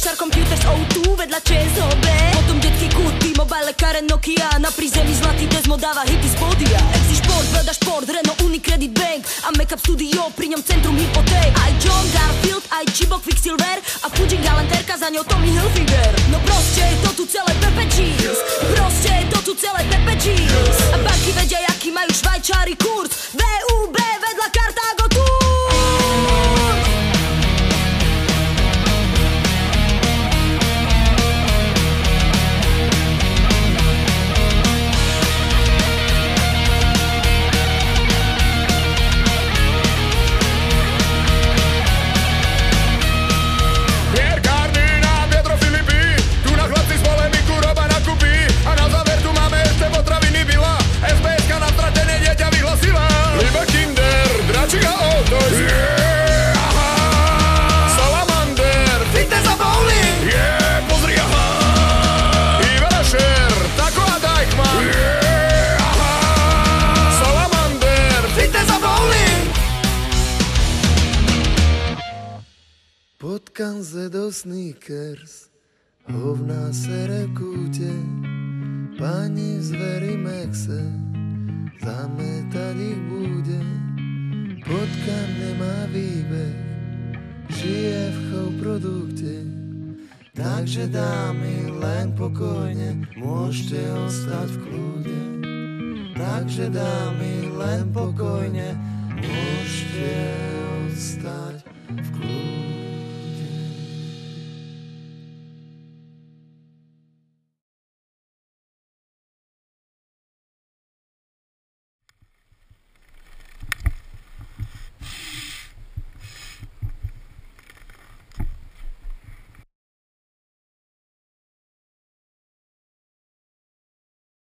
Star Computers O2 vedľa ČSOB. Potom detský kút, T-Mobile, Karen, Nokia. Na prízemí zlatý Desmo dáva hity z pódia. Exi Šport, Velda Šport, Renault, Unicredit Bank a Makeup Studio, pri ňom centrum hypoték. Aj John Garfield, aj Chibok, Quicksilver a Fuji Galanterka, za ňou Tommy Hilfiger. No proste je to tu celé Pepe Cheese. Proste je to tu celé Pepe Cheese. A banky vedia, aký majú Švajčári kurz. VUB vedľa Kartágo tu. Salamander, fitness a bowling. Yeah, pozri, aha. Ivana Sher, Taco a Deichmann. Yeah, aha. Salamander, fitness a bowling. Potkám se do sneakers, hovná sere v kúte, pani v zveri Mexe, zametať ich bude. Potkám nemá výbeh, žije v produkte. Takže dámy, len pokojne, môžete ostať v kľude. Takže dámy, len pokojne, môžete ostať v kľude.